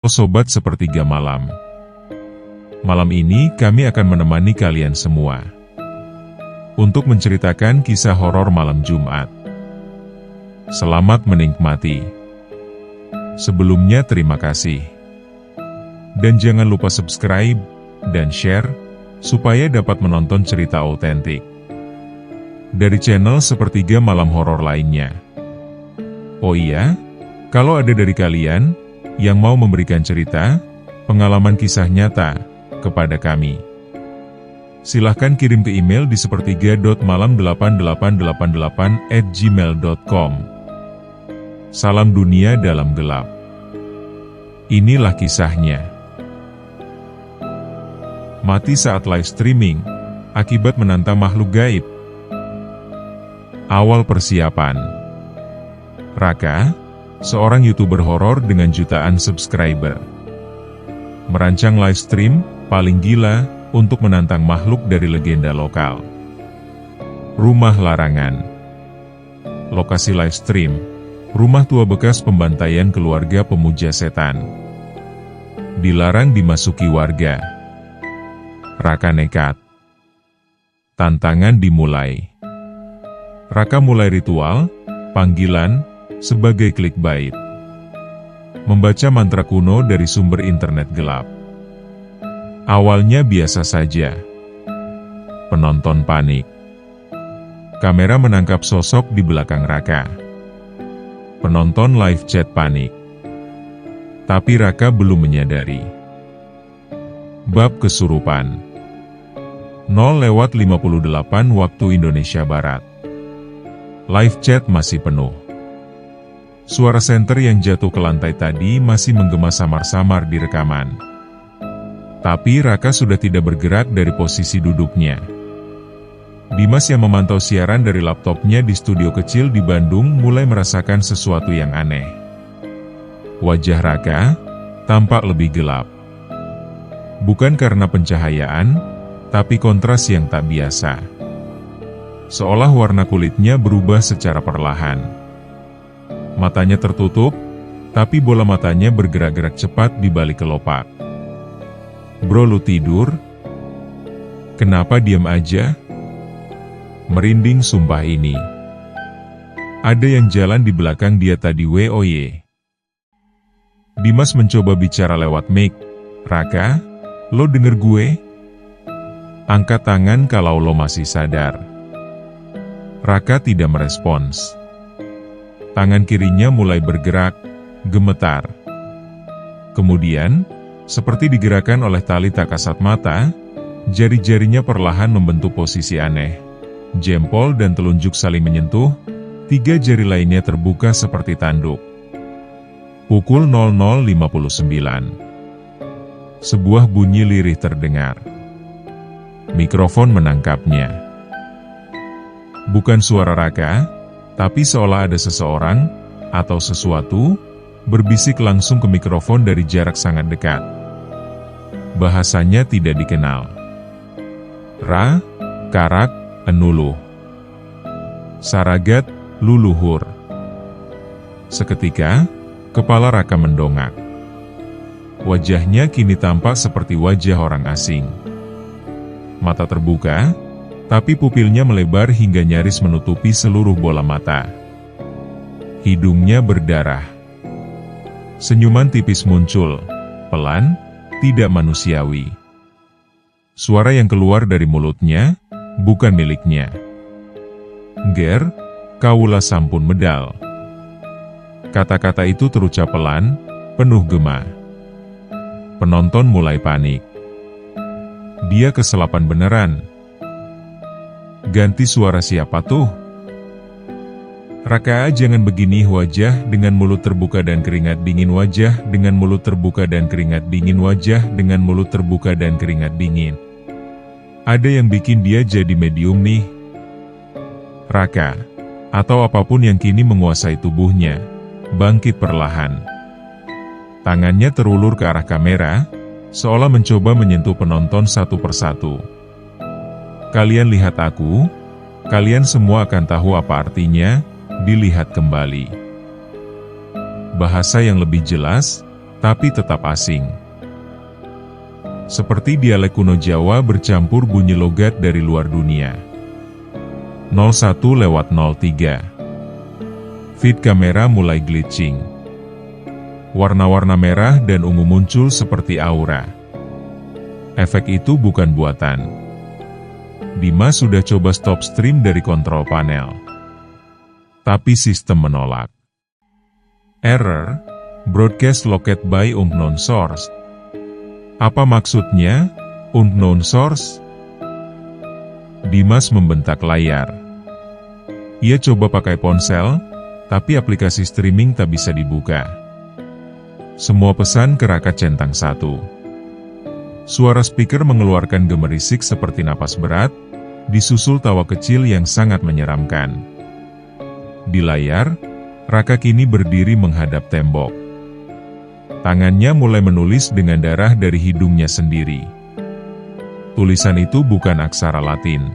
Sobat Sepertiga Malam. Malam ini kami akan menemani kalian semua untuk menceritakan kisah horor malam Jumat. Selamat menikmati. Sebelumnya terima kasih. Dan jangan lupa subscribe dan share supaya dapat menonton cerita autentik dari channel Sepertiga Malam Horor lainnya. Oh iya, kalau ada dari kalian yang mau memberikan cerita, pengalaman kisah nyata kepada kami, silahkan kirim ke email di sepertiga.malam8888@gmail.com. Salam dunia dalam gelap. Inilah kisahnya. Mati saat live streaming akibat menantang makhluk gaib. Awal persiapan. Raka, seorang YouTuber horor dengan jutaan subscriber, merancang live stream paling gila untuk menantang makhluk dari legenda lokal. Rumah larangan. Lokasi live stream, rumah tua bekas pembantaian keluarga pemuja setan. Dilarang dimasuki warga. Raka nekat. Tantangan dimulai. Raka mulai ritual, panggilan, sebagai clickbait. Membaca mantra kuno dari sumber internet gelap. Awalnya biasa saja. Penonton panik. Kamera menangkap sosok di belakang Raka. Penonton live chat panik. Tapi Raka belum menyadari. Bab kesurupan. 0:58 waktu Indonesia Barat. Live chat masih penuh. Suara senter yang jatuh ke lantai tadi masih menggema samar-samar di rekaman. Tapi Raka sudah tidak bergerak dari posisi duduknya. Dimas yang memantau siaran dari laptopnya di studio kecil di Bandung mulai merasakan sesuatu yang aneh. Wajah Raka tampak lebih gelap. Bukan karena pencahayaan, tapi kontras yang tak biasa. Seolah warna kulitnya berubah secara perlahan. Matanya tertutup, tapi bola matanya bergerak-gerak cepat di balik kelopak. Bro, lu tidur? Kenapa diam aja? Merinding sumpah ini. Ada yang jalan di belakang dia tadi woy. Dimas mencoba bicara lewat mic. Raka, lo denger gue? Angkat tangan kalau lo masih sadar. Raka tidak merespons. Tangan kirinya mulai bergerak, gemetar. Kemudian, seperti digerakkan oleh tali tak kasat mata, jari-jarinya perlahan membentuk posisi aneh. Jempol dan telunjuk saling menyentuh, 3 jari lainnya terbuka seperti tanduk. Pukul 00:59. Sebuah bunyi lirih terdengar. Mikrofon menangkapnya. Bukan suara Raka, tapi seolah ada seseorang, atau sesuatu, berbisik langsung ke mikrofon dari jarak sangat dekat. Bahasanya tidak dikenal. Ra, karak, enuluh. Saragat, luluhur. Seketika, kepala Raka mendongak. Wajahnya kini tampak seperti wajah orang asing. Mata terbuka, tapi pupilnya melebar hingga nyaris menutupi seluruh bola mata. Hidungnya berdarah. Senyuman tipis muncul, pelan, tidak manusiawi. Suara yang keluar dari mulutnya, bukan miliknya. Ger, kaula sampun medal. Kata-kata itu terucap pelan, penuh gema. Penonton mulai panik. Dia keselapan beneran. Ganti suara siapa tuh? Raka, jangan begini. Wajah dengan mulut terbuka dan keringat dingin. Wajah dengan mulut terbuka dan keringat dingin. Wajah dengan mulut terbuka dan keringat dingin. Ada yang bikin dia jadi medium nih. Raka, atau apapun yang kini menguasai tubuhnya, bangkit perlahan. Tangannya terulur ke arah kamera, seolah mencoba menyentuh penonton satu persatu. Kalian lihat aku, kalian semua akan tahu apa artinya, dilihat kembali. Bahasa yang lebih jelas, tapi tetap asing. Seperti dialek kuno Jawa bercampur bunyi logat dari luar dunia. 01:03. Feed kamera mulai glitching. Warna-warna merah dan ungu muncul seperti aura. Efek itu bukan buatan. Dimas sudah coba stop stream dari kontrol panel, tapi sistem menolak. Error, broadcast located by unknown source. Apa maksudnya, unknown source? Dimas membentak layar. Ia coba pakai ponsel, tapi aplikasi streaming tak bisa dibuka. Semua pesan ke Raka centang 1. Suara speaker mengeluarkan gemerisik seperti napas berat, disusul tawa kecil yang sangat menyeramkan. Di layar, Raka kini berdiri menghadap tembok. Tangannya mulai menulis dengan darah dari hidungnya sendiri. Tulisan itu bukan aksara Latin.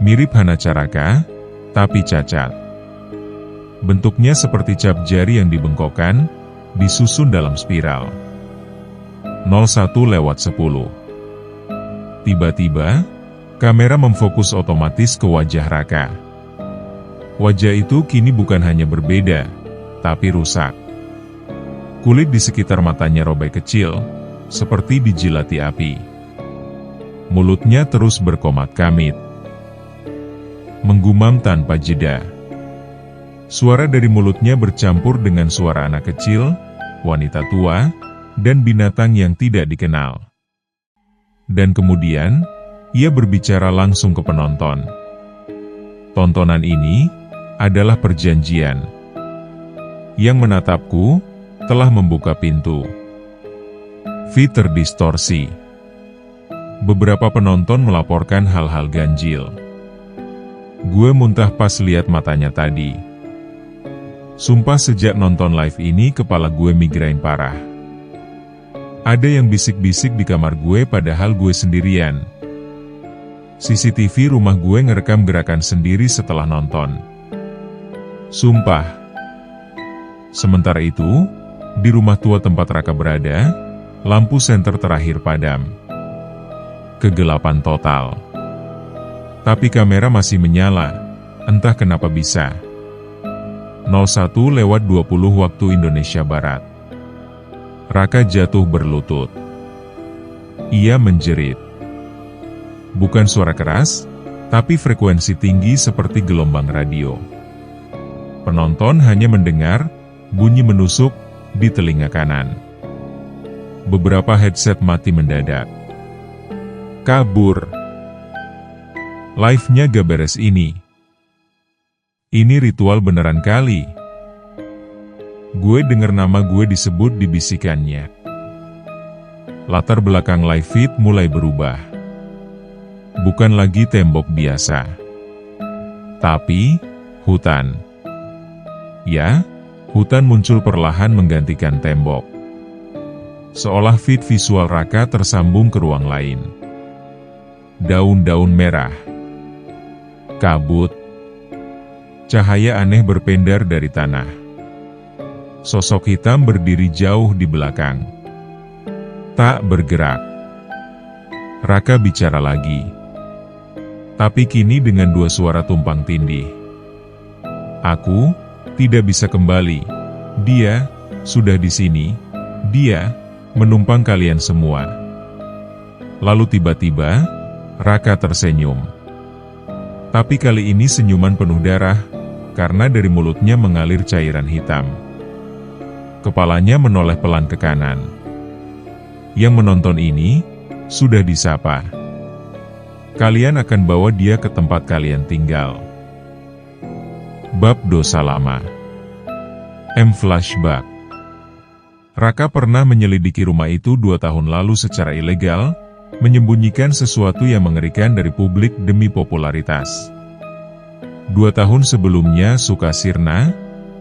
Mirip Hanacaraka, tapi cacat. Bentuknya seperti cap jari yang dibengkokkan, disusun dalam spiral. 01:10. Tiba-tiba, kamera memfokus otomatis ke wajah Raka. Wajah itu kini bukan hanya berbeda, tapi rusak. Kulit di sekitar matanya robek kecil, seperti dijilati api. Mulutnya terus berkomat kamit, menggumam tanpa jeda. Suara dari mulutnya bercampur dengan suara anak kecil, wanita tua, dan binatang yang tidak dikenal. Dan kemudian, ia berbicara langsung ke penonton. Tontonan ini adalah perjanjian. Yang menatapku telah membuka pintu. Feed terdistorsi. Beberapa penonton melaporkan hal-hal ganjil. Gue muntah pas lihat matanya tadi. Sumpah sejak nonton live ini kepala gue migrain parah. Ada yang bisik-bisik di kamar gue padahal gue sendirian. CCTV rumah gue ngerekam gerakan sendiri setelah nonton. Sumpah. Sementara itu, di rumah tua tempat Raka berada, lampu senter terakhir padam. Kegelapan total. Tapi kamera masih menyala, entah kenapa bisa. 01:20 waktu Indonesia Barat. Raka jatuh berlutut. Ia menjerit. Bukan suara keras, tapi frekuensi tinggi seperti gelombang radio. Penonton hanya mendengar bunyi menusuk di telinga kanan. Beberapa headset mati mendadak. Kabur. Live-nya gak beres ini. Ini ritual beneran kali. Gue denger nama gue disebut di bisikannya. Latar belakang live feed mulai berubah. Bukan lagi tembok biasa, tapi hutan. Ya, hutan muncul perlahan menggantikan tembok. Seolah feed visual Raka tersambung ke ruang lain. Daun-daun merah. Kabut. Cahaya aneh berpendar dari tanah. Sosok hitam berdiri jauh di belakang. Tak bergerak. Raka bicara lagi. Tapi kini dengan dua suara tumpang tindih. Aku tidak bisa kembali. Dia sudah di sini. Dia menumpang kalian semua. Lalu tiba-tiba, Raka tersenyum. Tapi kali ini senyuman penuh darah, karena dari mulutnya mengalir cairan hitam. Kepalanya menoleh pelan ke kanan. Yang menonton ini, sudah disapa. Kalian akan bawa dia ke tempat kalian tinggal. Bab dosa lama. Flashback. Raka pernah menyelidiki rumah itu 2 tahun lalu secara ilegal, menyembunyikan sesuatu yang mengerikan dari publik demi popularitas. 2 tahun sebelumnya Sukasirna,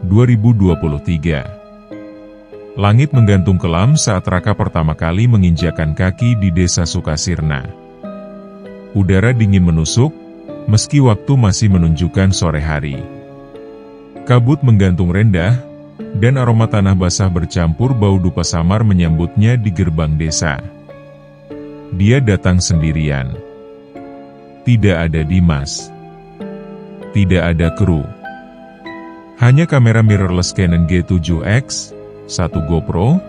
2023. Langit menggantung kelam saat Raka pertama kali menginjakan kaki di desa Sukasirna. Udara dingin menusuk, meski waktu masih menunjukkan sore hari. Kabut menggantung rendah, dan aroma tanah basah bercampur bau dupa samar menyambutnya di gerbang desa. Dia datang sendirian. Tidak ada Dimas. Tidak ada kru. Hanya kamera mirrorless Canon G7X, satu GoPro,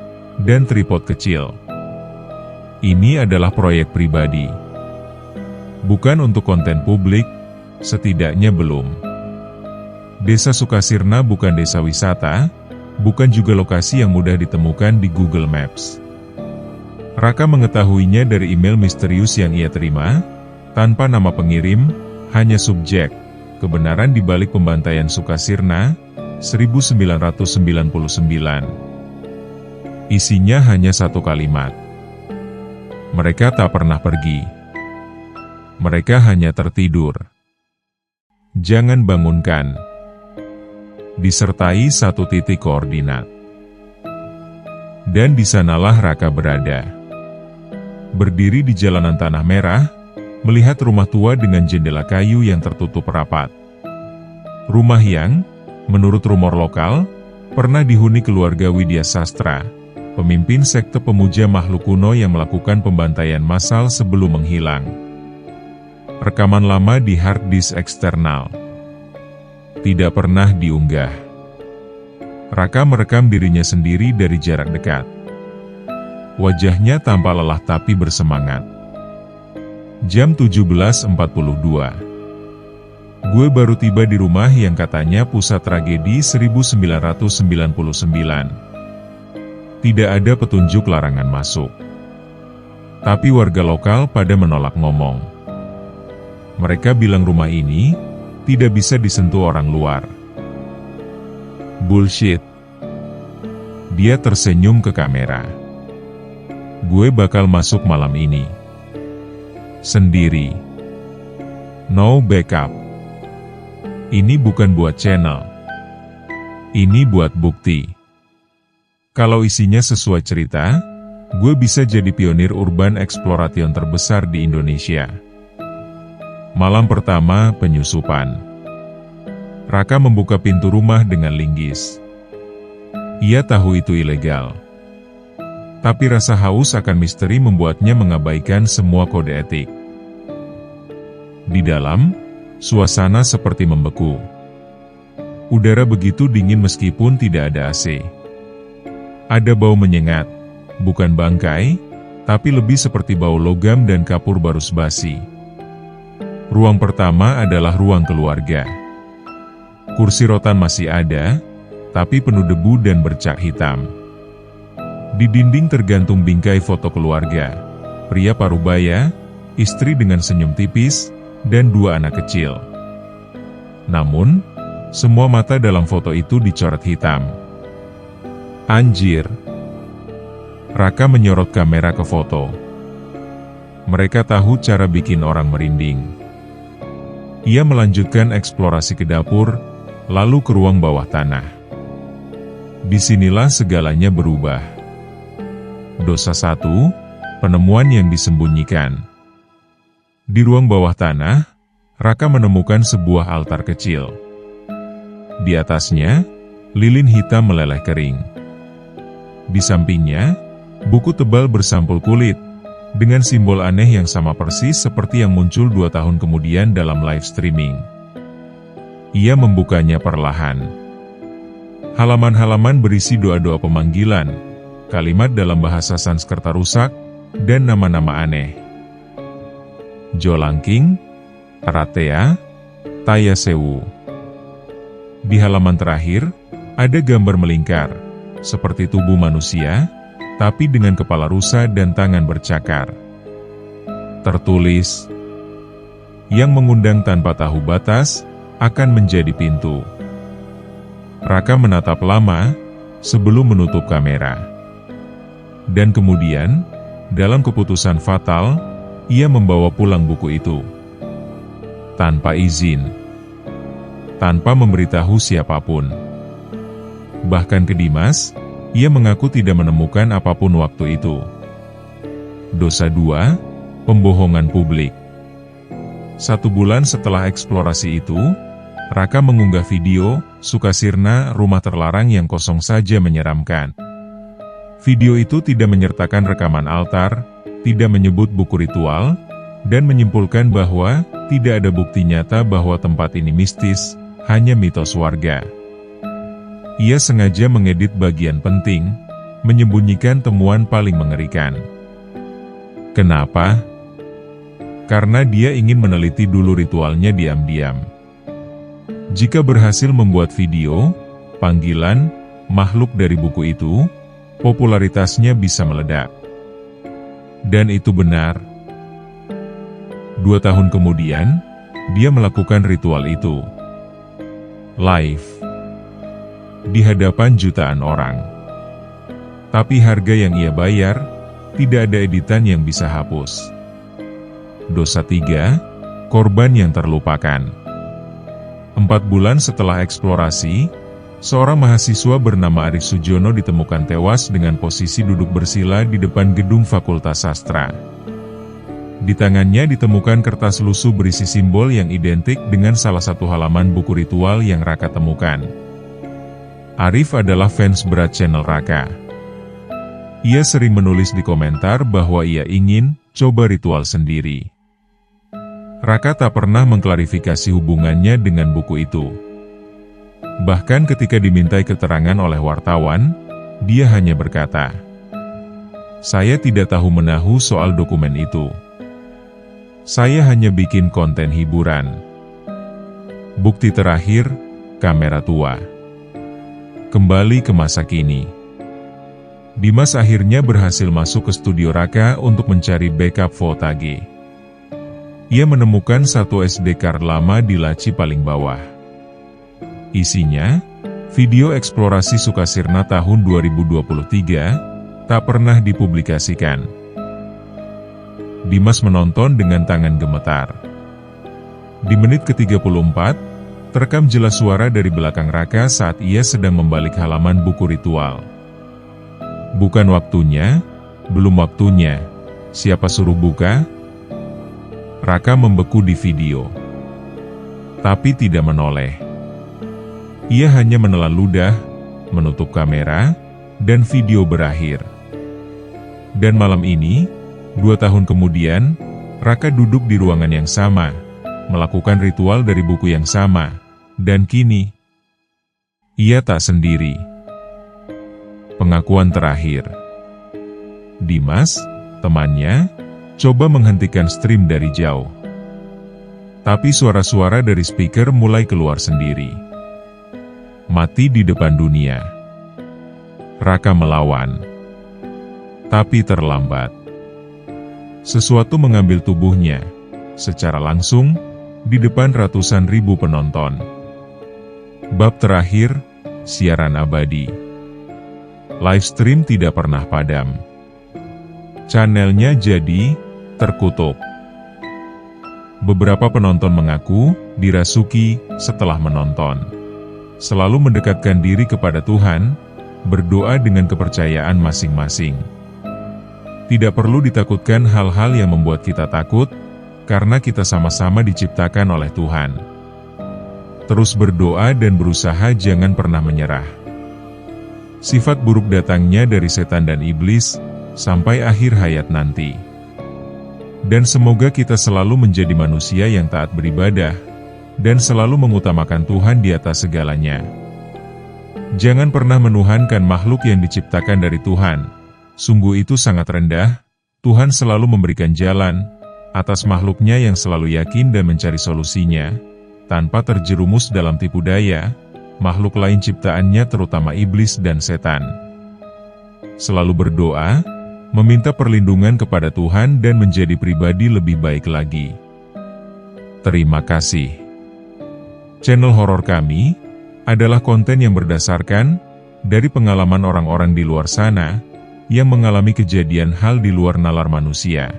dan tripod kecil. Ini adalah proyek pribadi. Bukan untuk konten publik, setidaknya belum. Desa Sukasirna bukan desa wisata, bukan juga lokasi yang mudah ditemukan di Google Maps. Raka mengetahuinya dari email misterius yang ia terima, tanpa nama pengirim, hanya subjek, kebenaran di balik pembantaian Sukasirna, 1999. Isinya hanya satu kalimat. Mereka tak pernah pergi. Mereka hanya tertidur. Jangan bangunkan. Disertai satu titik koordinat. Dan di sanalah Raka berada. Berdiri di jalanan tanah merah, melihat rumah tua dengan jendela kayu yang tertutup rapat. Rumah yang, menurut rumor lokal, pernah dihuni keluarga Widya Sastra, pemimpin sekte pemuja makhluk kuno yang melakukan pembantaian massal sebelum menghilang. Rekaman lama di hard disk eksternal. Tidak pernah diunggah. Raka merekam dirinya sendiri dari jarak dekat. Wajahnya tampak lelah tapi bersemangat. Jam 17.42. Gue baru tiba di rumah yang katanya pusat tragedi 1999. Tidak ada petunjuk larangan masuk. Tapi warga lokal pada menolak ngomong. Mereka bilang rumah ini tidak bisa disentuh orang luar. Bullshit. Dia tersenyum ke kamera. Gue bakal masuk malam ini. Sendiri. No backup. Ini bukan buat channel. Ini buat bukti. Kalau isinya sesuai cerita, gue bisa jadi pionir urban exploration terbesar di Indonesia. Malam pertama, penyusupan. Raka membuka pintu rumah dengan linggis. Ia tahu itu ilegal. Tapi rasa haus akan misteri membuatnya mengabaikan semua kode etik. Di dalam, suasana seperti membeku. Udara begitu dingin meskipun tidak ada AC. Ada bau menyengat, bukan bangkai, tapi lebih seperti bau logam dan kapur barus basi. Ruang pertama adalah ruang keluarga. Kursi rotan masih ada, tapi penuh debu dan bercak hitam. Di dinding tergantung bingkai foto keluarga, pria parubaya, istri dengan senyum tipis, dan dua anak kecil. Namun, semua mata dalam foto itu dicoret hitam. Anjir. Raka menyorot kamera ke foto. Mereka tahu cara bikin orang merinding. Ia melanjutkan eksplorasi ke dapur, lalu ke ruang bawah tanah. Disinilah segalanya berubah. Dosa 1, penemuan yang disembunyikan. Di ruang bawah tanah, Raka menemukan sebuah altar kecil. Di atasnya, lilin hitam meleleh kering. Di sampingnya, buku tebal bersampul kulit, dengan simbol aneh yang sama persis seperti yang muncul 2 tahun kemudian dalam live streaming. Ia membukanya perlahan. Halaman-halaman berisi doa-doa pemanggilan, kalimat dalam bahasa Sanskerta rusak, dan nama-nama aneh. Jolangking, Ratea, Tayasewu. Di halaman terakhir, ada gambar melingkar, seperti tubuh manusia, tapi dengan kepala rusa dan tangan bercakar. Tertulis, yang mengundang tanpa tahu batas, akan menjadi pintu. Raka menatap lama, sebelum menutup kamera. Dan kemudian, dalam keputusan fatal, ia membawa pulang buku itu. Tanpa izin. Tanpa memberitahu siapapun. Bahkan ke Dimas, ia mengaku tidak menemukan apapun waktu itu. Dosa 2, pembohongan publik. 1 bulan setelah eksplorasi itu, Raka mengunggah video, Sukasirna, rumah terlarang yang kosong saja menyeramkan. Video itu tidak menyertakan rekaman altar, tidak menyebut buku ritual, dan menyimpulkan bahwa tidak ada bukti nyata bahwa tempat ini mistis, hanya mitos warga. Ia sengaja mengedit bagian penting, menyembunyikan temuan paling mengerikan. Kenapa? Karena dia ingin meneliti dulu ritualnya diam-diam. Jika berhasil membuat video, panggilan, makhluk dari buku itu, popularitasnya bisa meledak. Dan itu benar. 2 tahun kemudian, dia melakukan ritual itu. Live. Di hadapan jutaan orang. Tapi harga yang ia bayar, tidak ada editan yang bisa hapus. Dosa 3, korban yang terlupakan. 4 bulan setelah eksplorasi, seorang mahasiswa bernama Arif Sujono ditemukan tewas dengan posisi duduk bersila di depan gedung Fakultas Sastra. Di tangannya ditemukan kertas lusuh berisi simbol yang identik dengan salah satu halaman buku ritual yang Raka temukan. Arif adalah fans berat channel Raka. Ia sering menulis di komentar bahwa ia ingin coba ritual sendiri. Raka tak pernah mengklarifikasi hubungannya dengan buku itu. Bahkan ketika dimintai keterangan oleh wartawan, dia hanya berkata, "Saya tidak tahu menahu soal dokumen itu. Saya hanya bikin konten hiburan." Bukti terakhir, kamera tua. Kembali ke masa kini. Dimas akhirnya berhasil masuk ke studio Raka untuk mencari backup footage. Ia menemukan satu SD card lama di laci paling bawah. Isinya, video eksplorasi Sukasirna tahun 2023, tak pernah dipublikasikan. Dimas menonton dengan tangan gemetar. Di menit ke-34, terekam jelas suara dari belakang Raka saat ia sedang membalik halaman buku ritual. "Bukan waktunya, belum waktunya. Siapa suruh buka?" Raka membeku di video. Tapi tidak menoleh. Ia hanya menelan ludah, menutup kamera, dan video berakhir. Dan malam ini, 2 tahun kemudian, Raka duduk di ruangan yang sama, melakukan ritual dari buku yang sama, dan kini, ia tak sendiri. Pengakuan terakhir. Dimas, temannya, coba menghentikan stream dari jauh. Tapi suara-suara dari speaker mulai keluar sendiri. Mati di depan dunia. Raka melawan. Tapi terlambat. Sesuatu mengambil tubuhnya, secara langsung, di depan ratusan ribu penonton. Bab terakhir, siaran abadi. Live stream tidak pernah padam. Channelnya jadi terkutuk. Beberapa penonton mengaku dirasuki setelah menonton. Selalu mendekatkan diri kepada Tuhan, berdoa dengan kepercayaan masing-masing. Tidak perlu ditakutkan hal-hal yang membuat kita takut, karena kita sama-sama diciptakan oleh Tuhan. Terus berdoa dan berusaha, jangan pernah menyerah. Sifat buruk datangnya dari setan dan iblis, sampai akhir hayat nanti. Dan semoga kita selalu menjadi manusia yang taat beribadah, dan selalu mengutamakan Tuhan di atas segalanya. Jangan pernah menuhankan makhluk yang diciptakan dari Tuhan. Sungguh itu sangat rendah. Tuhan selalu memberikan jalan atas makhluknya yang selalu yakin dan mencari solusinya, tanpa terjerumus dalam tipu daya makhluk lain ciptaannya, terutama iblis dan setan. Selalu berdoa, meminta perlindungan kepada Tuhan dan menjadi pribadi lebih baik lagi. Terima kasih. Channel horor kami adalah konten yang berdasarkan dari pengalaman orang-orang di luar sana yang mengalami kejadian hal di luar nalar manusia.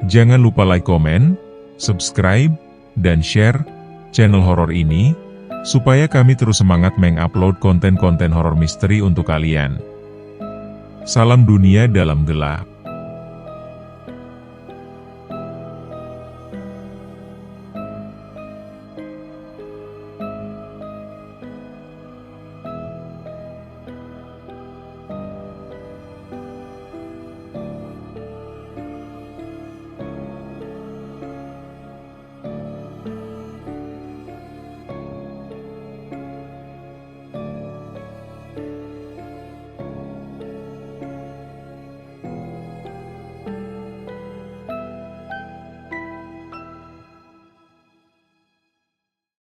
Jangan lupa like, komen, subscribe, dan share channel horor ini supaya kami terus semangat mengupload konten-konten horor misteri untuk kalian. Salam dunia dalam gelap.